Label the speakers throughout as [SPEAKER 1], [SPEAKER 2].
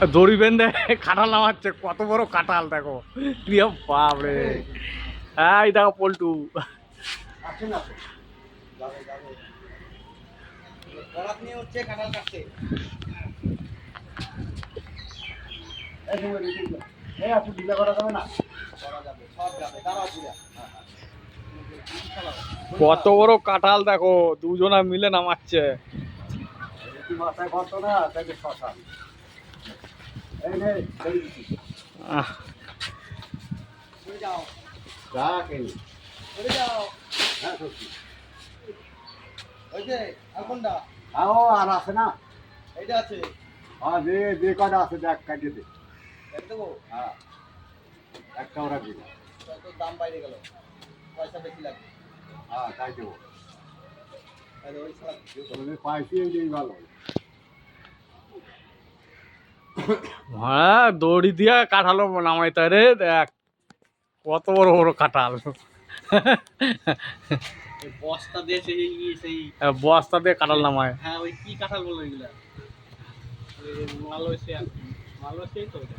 [SPEAKER 1] দড়ি বেঁধে কাঁঠাল নামাচ্ছে, কত বড় কাঁঠাল দেখো। বাপরে, হ্যাঁ এই দেখো পল্টু। কত বড় কাঁঠাল দেখো, দুজনা মিলে নামাচ্ছে।
[SPEAKER 2] মাথায় ঘর না তাকে শ্মশান। আর আছে না, এইটা আছে। হ্যাঁ যে কটা আছে দেখ, কাটিয়ে দে। হ্যাঁ একটা ওরা দিল, দাম বাইরে গেল, পয়সা বেশি লাগবে। হ্যাঁ তাই দেবো, পাইছি এই ভালো।
[SPEAKER 1] হ্যাঁ দড়ি দিয়া কাঁঠাল নামাইতে রে, দেখ কত বড় বড় কাঁঠাল।
[SPEAKER 3] বস্তা দিয়ে সেই
[SPEAKER 1] বস্তা দিয়ে কাঁঠাল নামায়।
[SPEAKER 3] হ্যাঁ ওই কি কাঁঠাল বলো এগুলা, মালয়েশিয়া, মালয়েশিয়াই তো ওটা।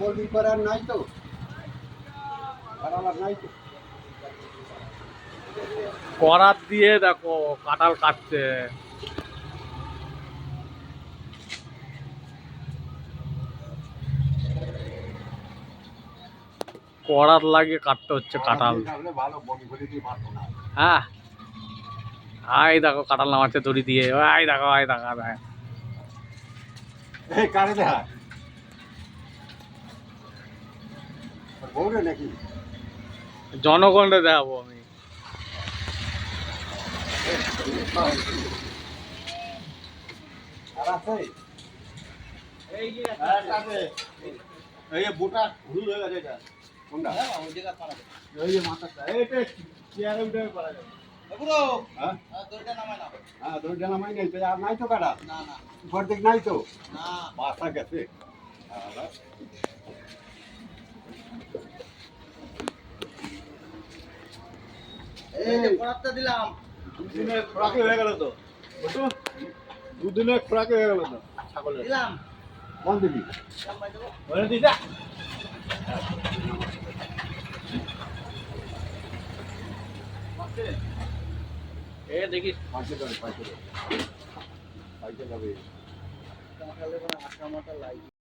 [SPEAKER 2] বলবি করার নাই তো, আর নাই তো।
[SPEAKER 1] করাত দিয়ে দেখো কাঁঠাল কাটছে। করাত লাগিয়ে কাটতে হচ্ছে কাঁঠাল। হ্যাঁ আই দেখো কাঁঠাল নামাচ্ছে দড়ি দিয়ে, আই দেখো আই দেখো
[SPEAKER 2] নাকি
[SPEAKER 1] জনগণরে দেখাবো আমি।
[SPEAKER 2] এই যে বোটা হুল হয়ে গেছে, এটা কোনটা? ওই জায়গা পারা যায়, ওই যে মাথাটা এইটা চেয়ারে উঠে পারা যায়। পুরো হ্যাঁ দড়িটা নামাই না। হ্যাঁ দড়িটা নামাই নাই তো, আর নাই তো কাটা। না না উপর দিক নাই তো, না বাসা গেছে। এই যে পড়াতে দিলাম, দুদিনে খোরাকি হয়ে গেল তো, বুঝছো? দুদিনে খোরাকি হয়ে গেল তো ছাগলের। দিলাম কোন দিবি? ওরে দিছা
[SPEAKER 3] এ দেখিস
[SPEAKER 2] পাঁচে যাবে, পাঁচে যাবে।